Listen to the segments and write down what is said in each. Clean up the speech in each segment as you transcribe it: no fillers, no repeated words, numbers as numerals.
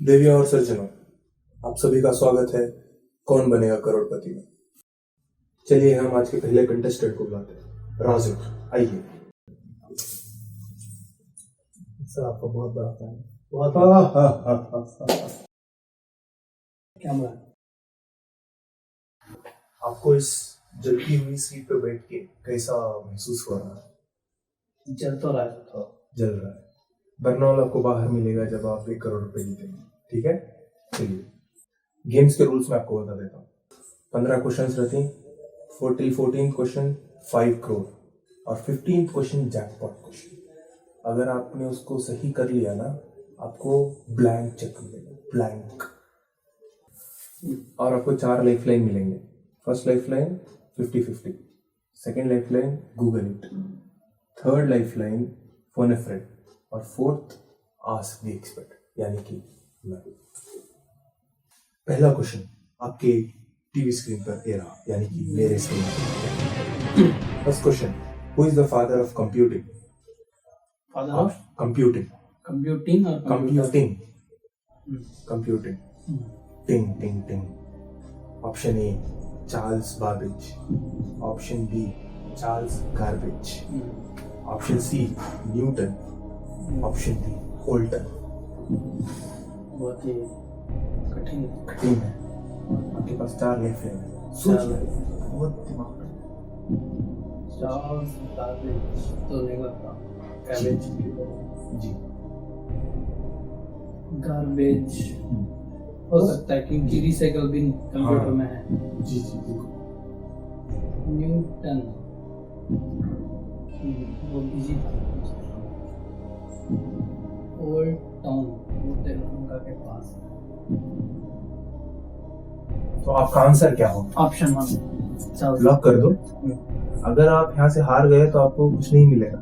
देवियों और सज्जनों, आप सभी का स्वागत है कौन बनेगा करोड़पति में। चलिए हम आज के पहले कंटेस्टेंट को बुलाते हैं। राजू, आइए। सर आपका बहुत बड़ा फैन है। क्या बात। आपको इस जलती हुई सीट पे बैठ के कैसा महसूस हो रहा है? जल तो रहा है तो जल रहा है। बर्नौल आपको बाहर मिलेगा जब आप 1 करोड़ रुपए जीतेंगे, ठीक है? चलिए, गेम्स के रूल्स मैं आपको बता देता हूँ। 15 क्वेश्चंस रहते हैं। 14 क्वेश्चन 5 करोड़ और 15 क्वेश्चन जैकपॉट क्वेश्चन। अगर आपने उसको सही कर लिया ना, आपको ब्लैंक चेक मिलेगा, ब्लैंक। और आपको 4 लाइफलाइन मिलेंगे। First lifeline 50-50, second lifeline Google it, third lifeline phone a friend और फोर्थ आस्क द एक्सपर्ट, यानी कि मैं। पहला क्वेश्चन आपके टीवी स्क्रीन पर ये रहा, यानी कि मेरे स्क्रीन पर। First question, who is the father of computing? Father of computing. Computing और कंप्यूटिंग। कंप्यूटिंग। टिंग टिंग टिंग। Option A Charles Babbage, option B Charles garbage, option C Newton, option D Alton. बहुत ही कठिन है। आपके पास 4 लाइफ है, बहुत दिमाग। चार्ल्स गार्बेज तो नहीं लगता। कैबेज जी, गार्बेज हो सकता है क्योंकि रिसाइकल बिन कंप्यूटर में है। जी जी बिल्कुल। न्यूटन वो बिजी था। ओल्ड टाउन वो तेलंगाना के पास। तो आपका आंसर क्या हो? ऑप्शन 1 लॉक कर दो। अगर आप यहाँ से हार गए तो आपको कुछ नहीं मिलेगा।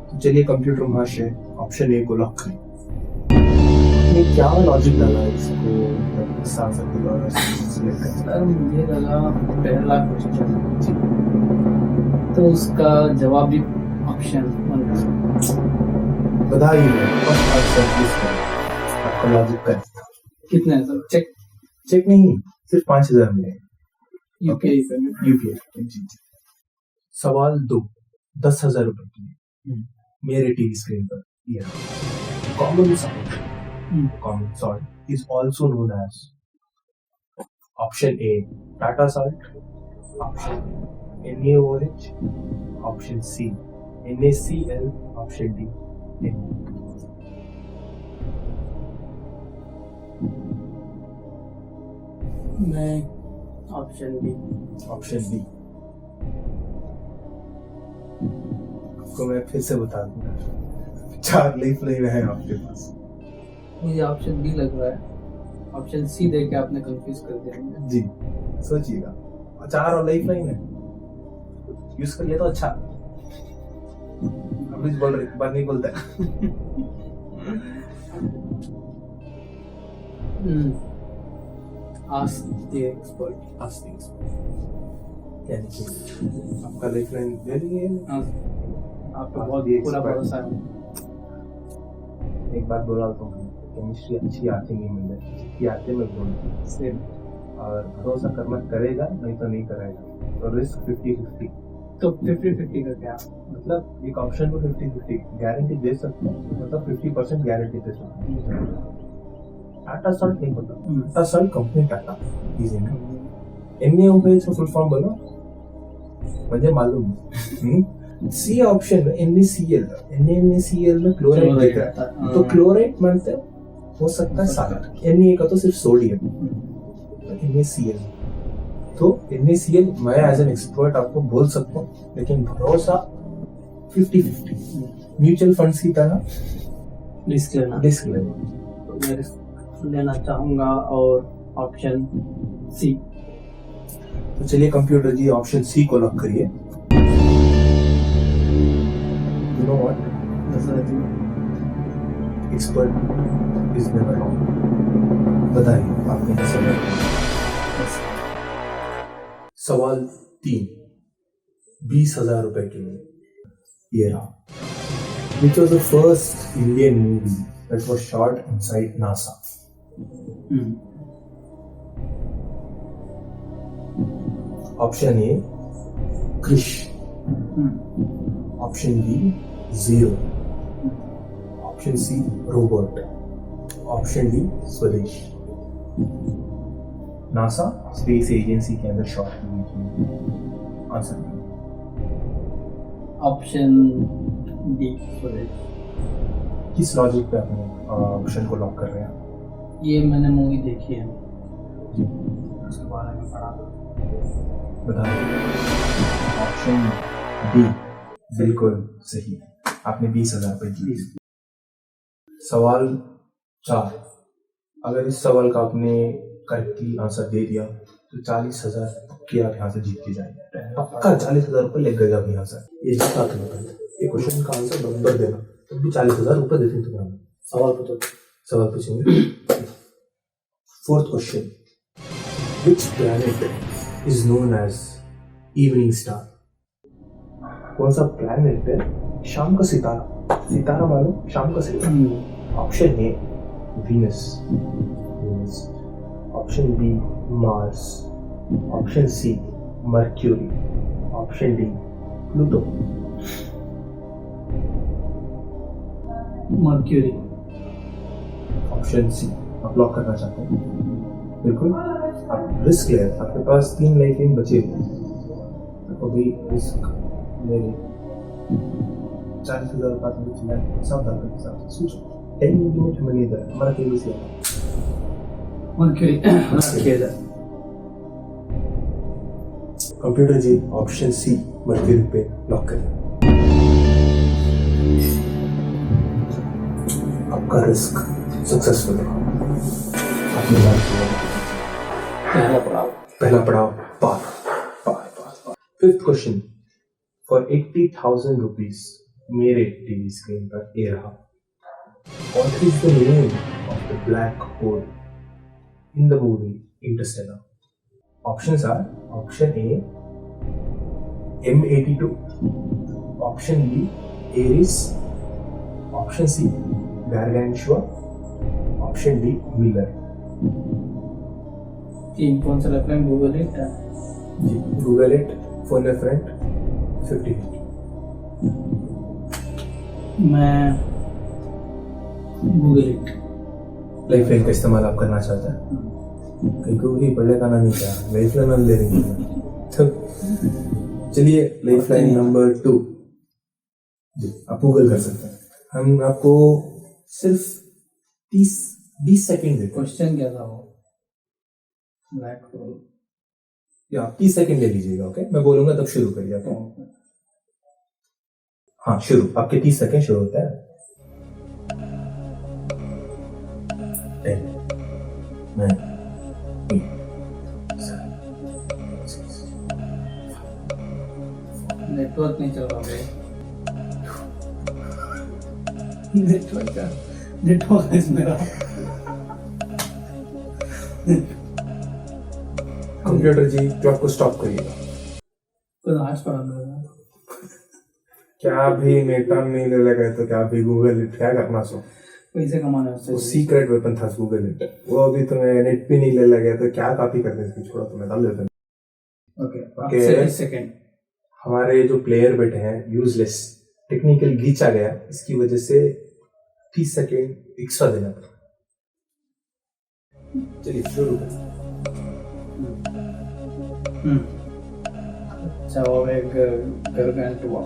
तो चलिए कंप्यूटर महाशय, ऑप्शन ए को लॉक करें। ये क्या लॉजिक डाला है इसको सर मुझे लगा पहला क्वेश्चन तो उसका जवाब भी ऑप्शन 1 बधाई है, फर्स्ट आंसर किसका? आपका लॉजिक का कितने है सर? चेक नहीं, सिर्फ 5000 मिलेंगे यूपीआई पेमेंट। यूपीआई। जी। सवाल 2, 10,000 रुपए के लिए। मेरे टीवी स्क्रीन पर ये common salt is also known as option A Tata salt, option NaOH, option C NaCl, option D Na। मैं ऑप्शन बी। Option D. आपको मैं फिर से बता दूंगा, 4 लाइफलाइन है आपके पास। मुझे ऑप्शन बी लग रहा है। ऑप्शन सी दे के आपने कंफ्यूज कर दिया मुझे। जी, सोचिएगा। 4 और लाइफलाइन है, यूज कर लिया तो अच्छा। अब बोल रहे बात नहीं बोलता ask the expert. Ask the expert, यानी कि आपका लाइफलाइन दे दिए। आपको बहुत पूरा भरोसा है। एक बात बोला तो केमिस्ट्री अच्छी आती नहीं मुझे, जितनी आती मैं बोलती सेम। और भरोसा करना करेगा, नहीं तो नहीं करेगा। तो रिस्क 50-50। तो 50-50 का क्या मतलब एक ऑप्शन को 50-50 गारंटी दे सकते हैं, मतलब 50% गारंटी दे सकते हैं। टाटा सॉल्ट नहीं पता। Tata salt company Tata is in NaOH का फुल फॉर्म बोलो, मुझे मालूम है। सी ऑप्शन में NaCl, NaCl में क्लोराइड दिख रहा है, तो क्लोराइड मानते हो सकता है साल्ट। Na का तो सिर्फ सोडियम, NaCl। तो NaCl मैं एज एन एक्सपर्ट आपको बोल सकता हूँ, लेकिन भरोसा 50-50 म्यूचुअल फंड्स की तरह रिस्क लेना। तो मैं रिस्क लेना चाहूंगा और ऑप्शन सी। तो चलिए कंप्यूटर जी, ऑप्शन सी को लॉक करिए। You know what? Expert is never wrong. बताइए आपने सवाल 3, 20,000 रुपए के लिए। ये रहा। Which was the first Indian movie that was shot inside NASA. Option A, Krish. Option B, Zero. Option C, Robot. Option D, Swadesh. NASA space agency के अंदर शॉट हुई थी। आंसर ऑप्शन डी किस लॉजिक पे अपने option को lock कर रहे हैं? ये मैंने मूवी देखी है, उसके बारे में पढ़ा। बताइए। ऑप्शन डी बिल्कुल सही। आपने 20,000 रुपये जीत। सवाल 4, अगर इस सवाल का आपने करेक्टली आंसर दे दिया तो 40,000 की आप यहाँ से जीत के जाएंगे। पक्का 40,000 रुपये लग गए आप यहाँ से। ये जीता तुम्हें पहले ये क्वेश्चन का आंसर नंबर देना, तब भी 40,000 रुपये देते तुम्हें। सवाल पूछेंगे। 4th question, which planet is known as evening star? कौन सा प्लैनेट है शाम का सितारा? सितारा मालूम, शाम का सितारा। Option A Venus, option B Mars, option C Mercury, option D Pluto. Mercury. Option C आप लॉक करना चाहते हैं? बिल्कुल, आप रिस्क ले, आपके पास 3 लाइफ इन बचे हुए, तो अभी रिस्क ले लें। 40,000 रुपये में चला सावधान के साथ सोचो। 10 मिनट हमें नहीं दे हमारा केवल से मर्क्यूरी। कंप्यूटर जी ऑप्शन सी मर्क्यूरी पे लॉक करें। आपका रिस्क सक्सेसफुल है। आपने पहला पड़ाव पार। 5th क्वेश्चन, फॉर 80,000 रुपीज मेरे टीवी स्क्रीन पर ये रहा। What is the name of the black hole in the movie Interstellar? Options are option A M82, option B Ares, option C Gargantua, option D Miller. तीन कौन सा लग रहा है? Google it. जी Google it, phone a friend, 50। मैं Google it. Life line का इस्तेमाल आप करना चाहते हैं? कहीं को भी पढ़ने का ना नहीं क्या लाइफ लाइन हम ले रही है। तो चलिए लाइफ लाइन नंबर 2 जी आप गूगल कर सकते हैं। हम आपको सिर्फ 20 सेकंड देते हैं। क्वेश्चन क्या था वो? Black hole. या आप 30 सेकंड ले लीजिएगा। ओके, मैं बोलूंगा तब शुरू करिए। ओके हाँ शुरू, आपके 30 सेकंड शुरू होता है। 10 9 8 7 6 नेटवर्क नहीं चल रहा है। नेटवर्क है मेरा। कंप्यूटर जी क्लॉक को स्टॉप करिएगा। तो आज पढ़ा मेरा। क्या भी नेटा नहीं ले लगा तो क्या भी गूगल इट क्या करना सो पैसे कमाने वो सीक्रेट वेपन था गूगल इट। वो अभी तुम्हें नेट भी नहीं ले लगा तो क्या कॉपी करने से छोड़ो तुम्हें डाल देते। Okay 30 second. हमारे जो प्लेयर बैठे हैं यूजलेस, टेक्निकल ग्लिच आ गया, इसकी वजह से 30 सेकंड एक्स्ट्रा देना पड़ा। चलिए शुरू करें। जवाब है गारगेंटुआ।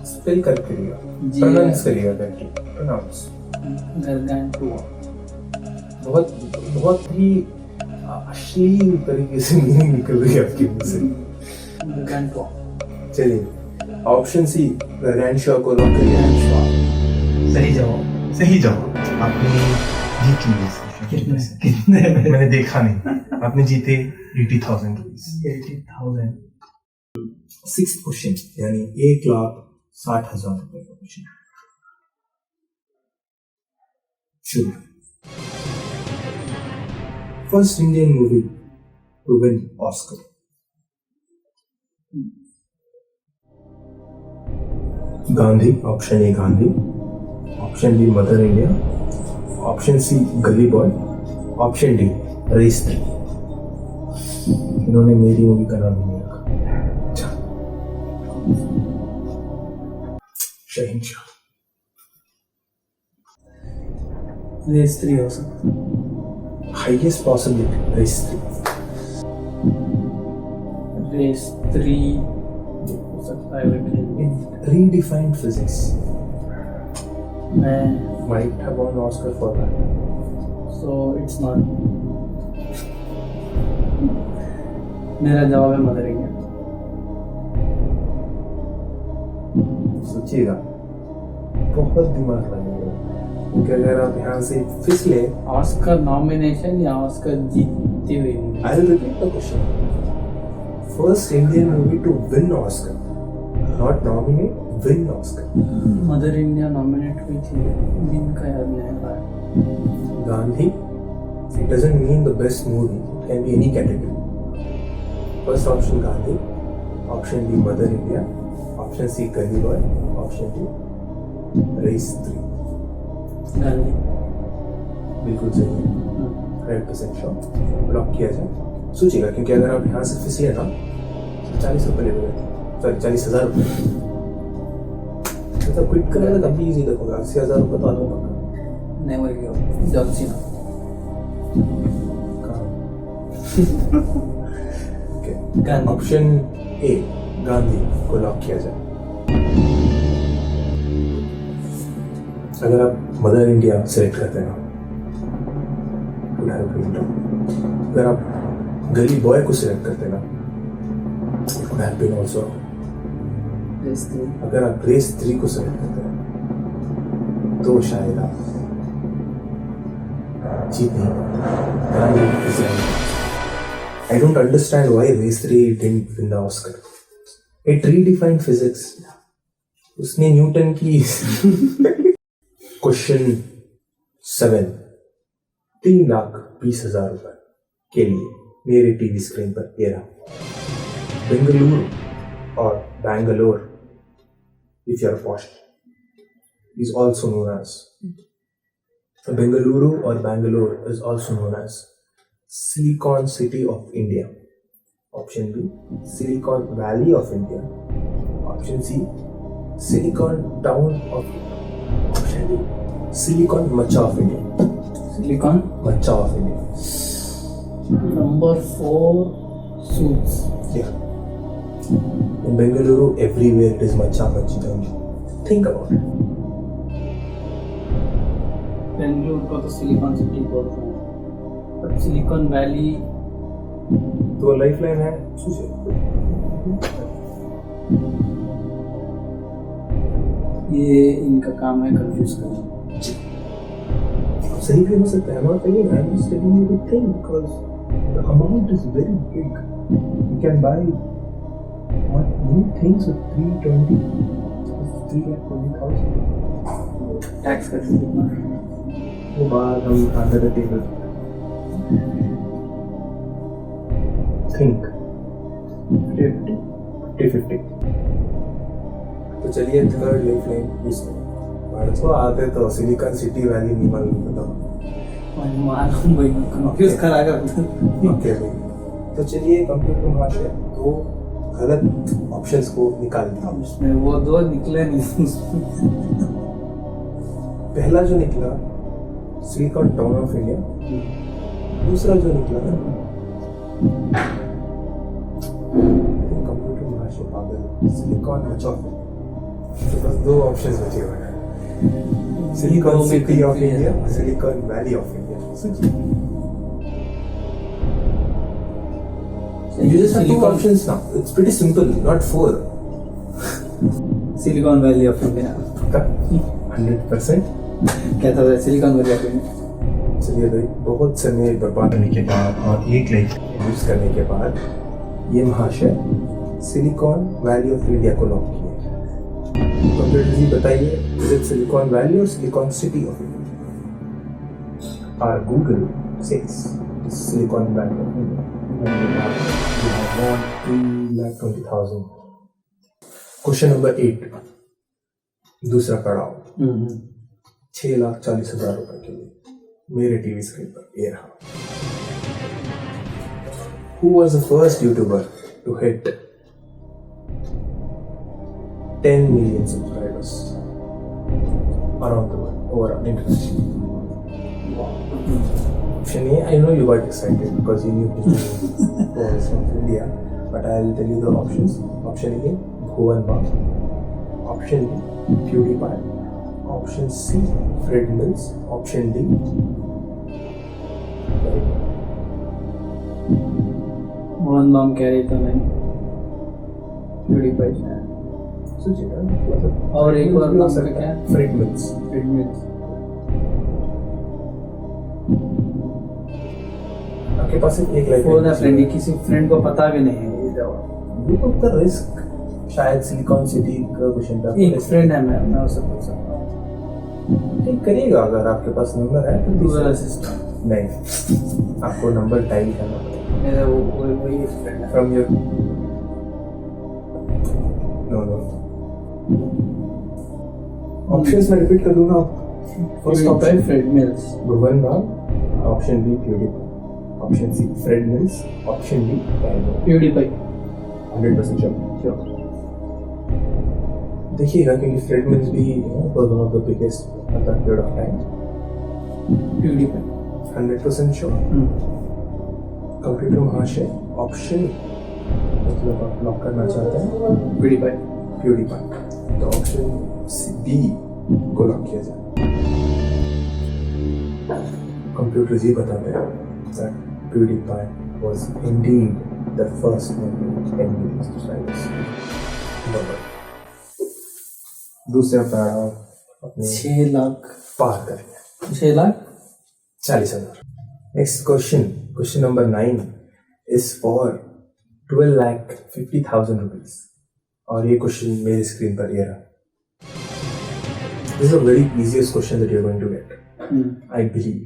स्पेल कर करिएगा, प्रोनाउंस करिएगा करके प्रोनाउंस। गारगेंटुआ बहुत ही अश्लील तरीके से मीनिंग निकल रही है आपकी मुंह से। गारगेंटुआ। चलिए ऑप्शन सी गारगेंटुआ को लॉक करिए। सही जवाब आपने जीत ली। कितने मैंने देखा नहीं। आपने जीते 80,000 रुपीज। 80,000। 6th क्वेश्चन यानी 1,60,000 रुपए का क्वेश्चन शुरू। First Indian movie to win Oscar. Gandhi, option A Gandhi, option B Mother India, option C Gully Boy, option D race 3। इन्होंने मेरी मूवी का नाम नहीं रखा। शहंशाह। रेस 3 हो सकता है। Highest possibility race 3। रेस 3 हो सकता है, लेकिन In redefined physics, मैं might have won Oscar for that. So it's not. मेरा जवाब है मदर इंडिया। सोचिएगा, बहुत दिमाग लगेगा, क्योंकि अगर आप यहाँ से फिसले। ऑस्कर नॉमिनेशन या ऑस्कर जीतती हुई movie? I will repeat the question. First Indian movie to win Oscar, not nominate, win Oscar. Mother India nominate हुई थी, दिन का याद नहीं आ रहा है। Gandhi. It doesn't mean the best movie. It can be any category. First option Gandhi, option B Mother India, option C Gully Boy, option D Race 3. Gandhi. बिल्कुल सही है, 100% श्योर। ब्लॉक किया जाए। सोचिएगा, क्योंकि अगर आप यहाँ से फिसले ना तो 40 रुपये ले गए, सॉरी 40,000 रुपये। मतलब क्विट करना तो काफी इजी होगा। 80,000 रुपये तो आदमी पक्का। Never give up, John Cena. Gandhi. Option A Gandhi को लॉक किया जाए। अगर आप मदर इंडिया सेलेक्ट करते हैं ना, अगर आप गली बॉय को सिलेक्ट करते ना, it would have been also wrong. Race 3। अगर आप रेस 3 को सिलेक्ट करते हैं तो शायद आप जीत नहीं पाते। I don't understand why Race 3 didn't win the Oscar. It redefined physics. उसने न्यूटन की क्वेश्चन 7 3,20,000 रुपए के लिए मेरे टीवी स्क्रीन पर ये रहा। बेंगलुरु और Bangalore, if you are posh, is also known as Bengaluru or Bangalore is also known as Silicon City of India. Option B, Silicon Valley of India. Option C, Silicon Town of India. Option D, Silicon Macha of India. Silicon. Macha of India. Number 4 suits. Yeah. In Bengaluru, everywhere it is Macha Machi. Think about it. Bengaluru को तो silicon city बोलते हैं, but silicon valley तो lifeline है। सोचिए, ये इनका काम है कंफ्यूज करना। सही भी हो सकता है। I'm not telling, I'm just telling you to think, because the amount is very big. You can buy what new things with 320,000. Tax कर कितना? वो बात हम अंडर द टेबल थिंक 50-50। तो चलिए थर्ड लाइफ लाइन यूज करें। भारत को आते तो सिलिकॉन सिटी वैली नहीं मालूम, बताओ। मालूम भाई, कंफ्यूज करा कर। ओके भाई, तो चलिए कंप्यूटर भाषा दो गलत ऑप्शंस को निकाल दिया। उसमें वो 2 निकले नहीं। पहला जो निकला सिलिकॉन टाउन ऑफ इंडिया, दूसरा जो निकला कंप्यूटर भाषा पागल सिलिकॉन मचा ऑफ इंडिया। तो बस 2 ऑप्शंस बचे हुए हैं, silicon city of India, silicon valley of India. You just have 2 options now. It's pretty simple, not 4. Silicon valley of India 100%। कहता था सिलिकॉन वैली ऑफ इंडिया। चलिए भाई, बहुत समय बर्बाद करने के बाद और एक लाइफ यूज करने के बाद ये महाशय सिलिकॉन वैली ऑफ इंडिया को लॉक किया। कंप्यूटर जी बताइए, इज इट सिलिकॉन वैली और सिलिकॉन सिटी ऑफ इंडिया? और Google says silicon valley of India. Question number 8, दूसरा पड़ाव। 6,40,000 रुपए के लिए मेरे टीवी स्क्रीन पर ये रहा. Who was the first YouTuber to hit 10 million subscribers around the world, over international? Option A, I know you got excited because you knew he was from India, but I'll tell you the options. Option A, Bhuvan Bam. Option B, PewDiePie. Option C, Fred Mills. Option D, Mohan बाम कह रही था मैं PewDiePie है. सोचिएगा. और एक बार नाम सकता क्या है? Fred Mills. Fred Mills. आपके पास सिर्फ एक लाइफ For the friend, किसी फ्रेंड को पता भी नहीं है ये जवाब. You took the risk. शायद सिलिकॉन सिटी का क्वेश्चन था. एक फ्रेंड है, मैं उससे पूछ सकता हूँ. ठीक करिएगा अगर आपके पास नंबर है तो गूगल असिस्टेंट. नहीं, आपको नंबर डायल करना पड़ेगा मेरा वही फ्रेंड है. फ्रॉम योर नो ऑप्शंस में रिपीट कर दूंगा. First option Fred Mills. Bhuvan Bam. Option B PewDiePie. Option C Fred Mills. Option D PewDiePie. 100% sure. देखिएगा क्योंकि फ्रेड मिल्स भी was one of the biggest at that period of time. PewDiePie. 100% sure. Computer महाशय, option मतलब आप lock करना चाहते हैं PewDiePie. PewDiePie. तो ऑप्शन बी को लॉक किया जाए. कंप्यूटर जी बताते हैं that PewDiePie was indeed the first one to 10 million subscribers. दूसरा पड़ाव अपने 6 लाख. पार करेंगे. 6 lakh. 40,000. Next question number 9 is for 12,50,000 rupees. और ये क्वेश्चन मेरी स्क्रीन पर ये रहा. This is a very easiest question that you're going to get. I believe.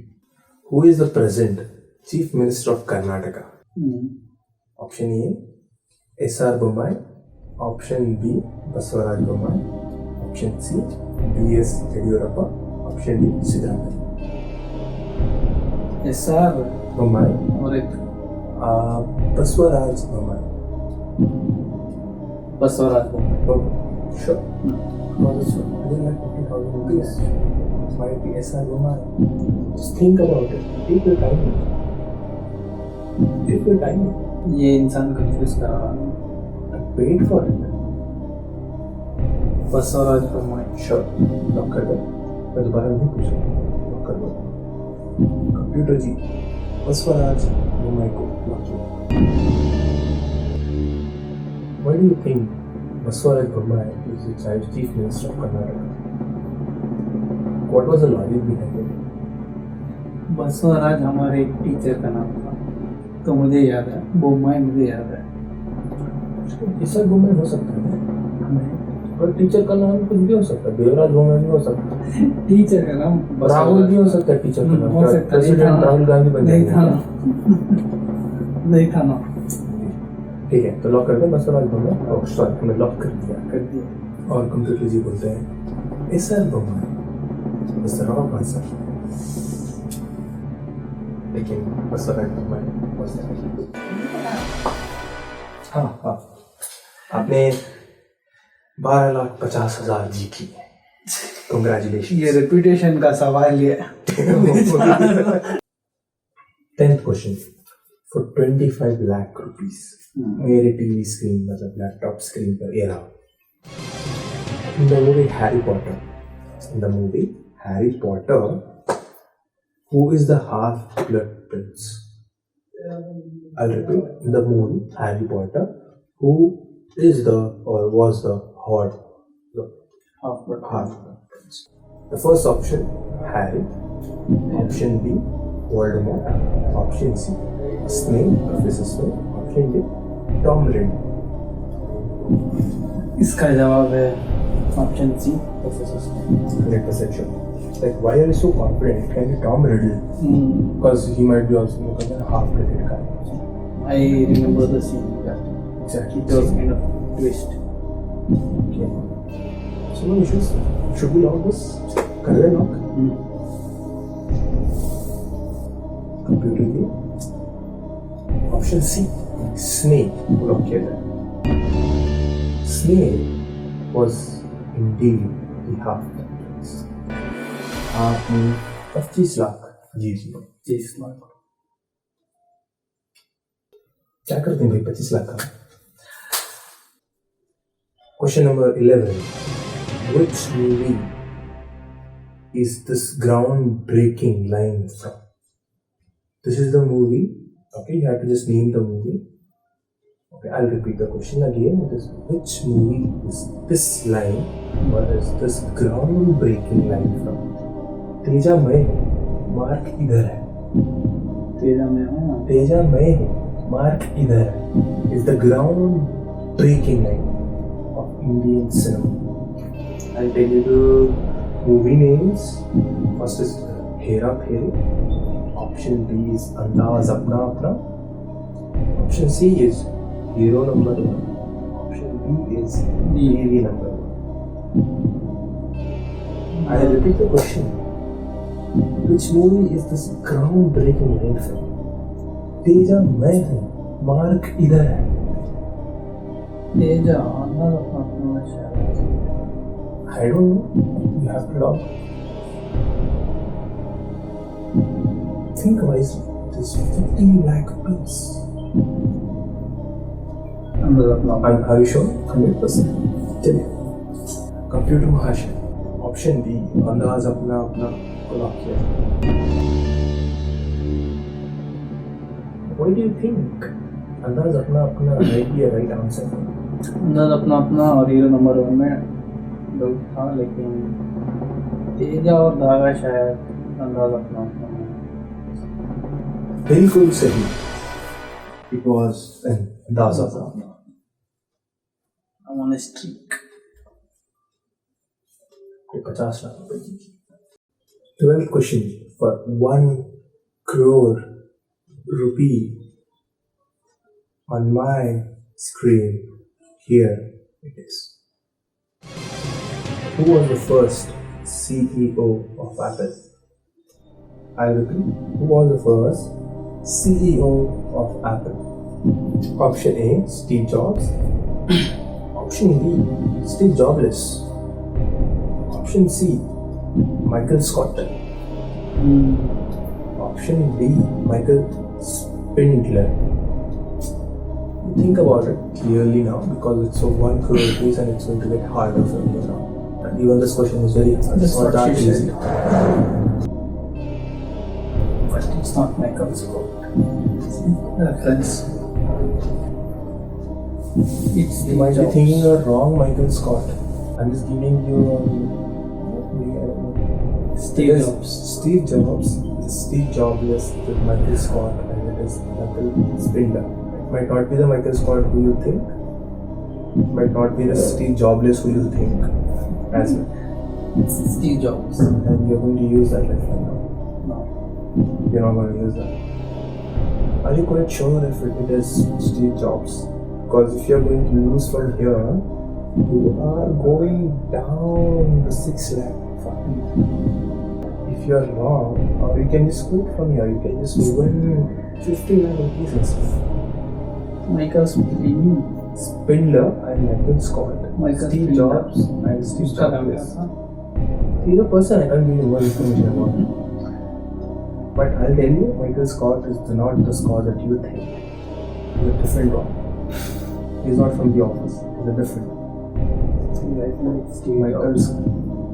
Who is the present Chief Minister of Karnataka? Option A, S.R. Bommai. Option B, Basavaraj Bommai. Option C, B.S. Yediyurappa. Option D, Siddaramaiah. SR Bommai. और एक Basavaraj Bommai. Basavaraj Bommai. Sure. Because 150,000 rupees might be S.R. Bommai. Just think about it. Take your time. Take your time. ये इंसान confuse कर रहा है. And wait for it. Basavaraj Bommai. Sure. Lock कर दो. मैं दोबारा नहीं पूछूंगा. लॉक कर दो. कंप्यूटर जी बसवराज बोम्माई को लॉक किया. Why do you think Basavaraj Bommai is the Chief Minister of Karnataka? What was the logic behind it? Basavaraj हमारे एक टीचर का नाम था, तो मुझे याद है. बोम्माई मुझे याद है. एसआर बोम्माई हो सकता है और टीचर का नाम कुछ भी हो सकता है. देवराज बोम्माई भी हो सकता है. टीचर का नाम राहुल भी हो सकता है. टीचर का नाम हो सकता है. प्रेसिडेंट राहुल गांधी बन नहीं था जाएंगे. ना. नहीं था ना. ठीक है, तो लॉक कर दो बसवराज बोम्माई. सॉरी, हमने लॉक कर दिया. और कंप्यूटर जी बोलते हैं SR Bommai is the wrong answer. लेकिन Basavaraj Bommai was the right answer. हाँ, आपने 12,50,000 जीती है. Congratulations. ये रेपुटेशन का सवाल ये. 10th question for 25 lakh rupees. मेरे टीवी स्क्रीन मतलब लैपटॉप स्क्रीन पर ये रहा. In the movie Harry Potter, who is the half-blood prince? I'll repeat. In the movie Harry Potter, who is the or was the half-blood prince? The first option Harry. Option B Voldemort. Option C Snape, Professor Snape. Option D Tom Riddle. इसका जवाब है option C. Professor Snape. 100% sure. Like, why are you so confident? It can be Tom Riddle. Because he might be also a half-blooded guy. I remember the scene. Exactly. It was kind of twist. Okay. So no issues. Should we log this? कर दे lock. Computer की option C snake lock किया जाए. Snake was indeed the half price. आपने 25 लाख जीत लिए. 25 लाख. क्या करते हैं भाई 25 लाख का? Question number 11. Which movie is this groundbreaking line from? This is the movie. Okay, you have to just name the movie. Okay, I'll repeat the question again. It is which movie is this line or is this groundbreaking line from? Teja मैं mark इधर है. तेजा में हूँ. तेजा मैं mark इधर है is the groundbreaking line of Indian cinema. I'll tell you the movie names. First is Hera Pheri. Option B is Andaz Apna Apna. Option C is Hero number 1. Option B is Navy number 1. I'll repeat the question. Which movie is this groundbreaking line from? Teja मैं हूँ, mark इधर है. तेजा अंदाज अपना अपना शायद. I don't know. You have to log. Think wisely. It is 50 lakh piece. अंदाज अपना. Are you sure? 100%. चलिए. कंप्यूटर भाषा. ऑप्शन बी अंदाज अपना अपना को लॉक किया. What do you think? अंदाज अपना अपना might be a right answer. अंदाज अपना अपना और हीरो नंबर 1 में लोग था, लेकिन तेजा और धागा शायद अंदाज अपना अपना. बिल्कुल सही. It was an अंदाज अपना अपना. I'm on a streak. 50 lakh रुपए जीत. 12th question for 1 crore rupee on my screen. Here it is. Who was the first CEO of Apple? I repeat, who was the first CEO of Apple? Option A, Steve Jobs. Option B, Steve Jobless. Option C, Michael Scott. Option D, Michael Spindler. Think about it clearly now because it's a 1 crore rupees and it's going to get harder for you now. And even this question is very hard. It's not that easy. But it's not Michael Scott. Reference. It's You might be thinking you're wrong, Michael Scott. I'm just giving you Steve Jobs. Steve Jobs, Steve Jobless with Michael Scott, and it is Michael Spindler. It might not be the Michael Scott who you think. It might not be the Steve Jobless who you think as well. It's Steve Jobs. And you're going to use that like right now. No. You're not going to use that. Are you quite sure if it is Steve Jobs? Because if you're going to lose from here, you are going down the 6 lakh. If you're wrong, or you can just quit from here, you can just win 50 lakh rupees instead. Michael Spindler and Michael Scott. Michael Steve Spindler. Jobs and Steve उसका नाम Jobless. क्या था? He's a person I can't give you more information about him. But I'll tell you, Michael Scott is not the Scott that you think. He's a different one. He's not from the office. He's a different one.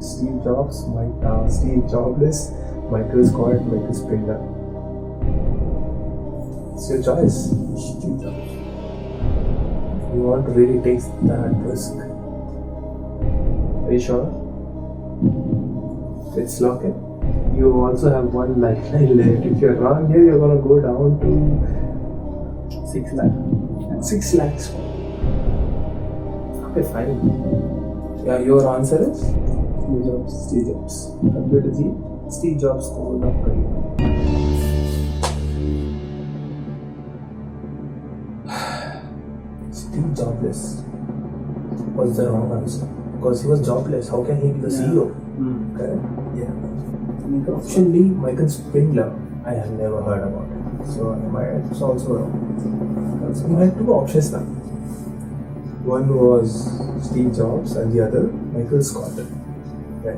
Steve Jobs, Steve Jobless, Michael Scott, Michael Spindler. It's your choice. Steve Jobs. You want to really take that risk? Are you sure? Let's lock it. You also have one lifeline left. If you're wrong here, you're gonna go down to 6 lakh. 6 lakhs. Okay, fine. Yeah, your answer is Steve Jobs. Steve Jobs. Computer ji Steve Jobs को lock करिए. Steve Jobless was the wrong answer because he was jobless. How can he be the CEO? Correct? Yeah. Option D, Michael Spindler. I have never heard about it. So it's also wrong. Because we had two options now. One was Steve Jobs and the other Michael Scott. Right?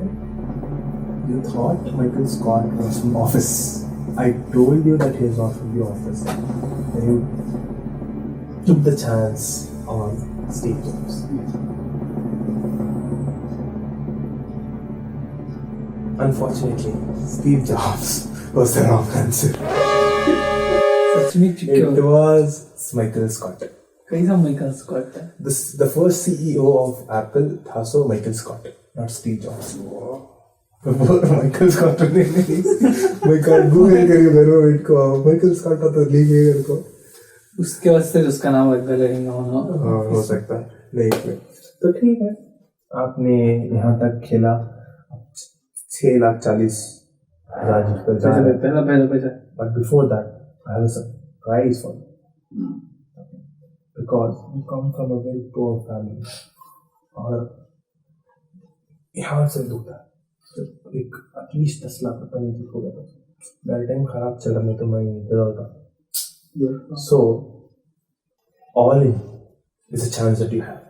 You thought Michael Scott was from Office. I told you that he is not from the Office. And you took the chance on Steve Jobs. Unfortunately, Steve Jobs was the wrong answer. सच में चुके It हो was Michael Scott. कैसा Michael Scott है The first CEO of Apple था सो Michael Scott, not Steve Jobs. Michael Scott नहीं मैं कर Google करिए करो इनको Michael Scott तो लीजिए घर को उसके वास्ते उसका नाम रख दे लेंगे उन्होंने हाँ हो सकता है नहीं तो ठीक है आपने यहाँ तक खेला 6,40,000 जीतकर जा रहे हैं पहला पहला पैसा but before that I have a surprise for you because you come from a very poor family और यहाँ से दूसरा तो एक एटलीस्ट 10 लाख रुपए नहीं जीतोगे तो मेरा टाइम खराब चल रहा नहीं तो मैं दे होता so all in is a chance that you have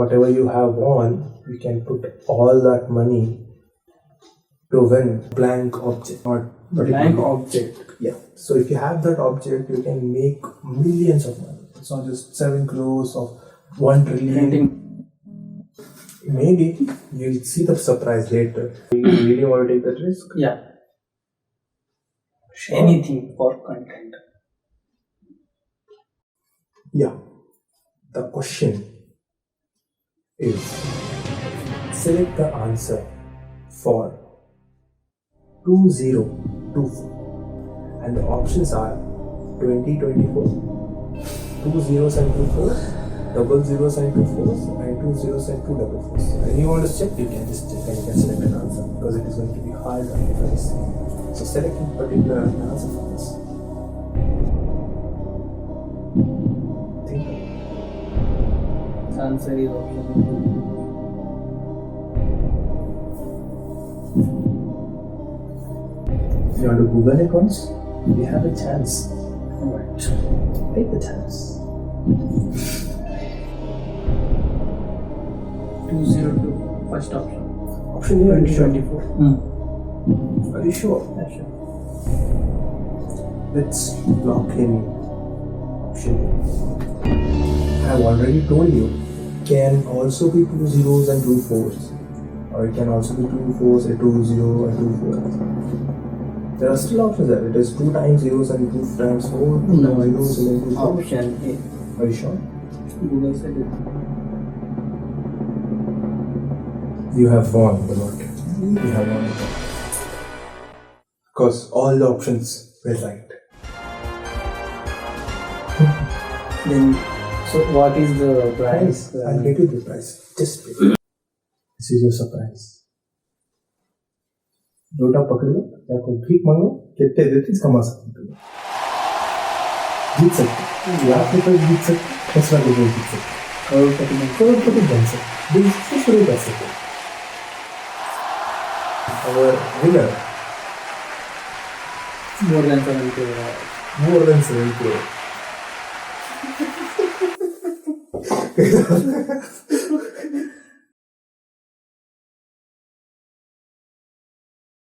whatever you have won you can put all that money to win blank object not blank object yeah so if you have that object you can make millions of money it's not just 7 crores of 1 trillion Printing. maybe you'll see the surprise later you really want to take that risk yeah anything for content yeah the question is select the answer for 2024 and the options are 2024 2 zeros and 2 fours double zeros and 2 fours and 2 zeros and 2 double fours and you want to check you can just check and you can select an answer because it is going to be hard on you guys so select a particular answer for this think answer is option if you want to Google it once you have a chance right take the chance 202 first option option A are you sure? 2024 Are you sure? yeah sure Let's lock in option A. I have already told you can also be 2 zeros and 2 fours or it can also be 2 fours and 2 zero and 2 fours. There are still options there. It is 2 times zeros and 2 times 4, 2 No, times zeros and 2 fours. option A Are you sure? Google said it You have won the lottery. You have won the lottery. Because all the options were right. then so what is the price I'll get you the price. Just wait. This is your surprise. लोटा पकड़ो या कोई भीख मांगो कितने देते कमा सकते हो जीत सकते लाख रुपए जीत सकते 10 लाख रुपए जीत सकते करोड़पति बन सकते बिजनेस से शुरू कर सकते और winner more than 70 more than 70 crore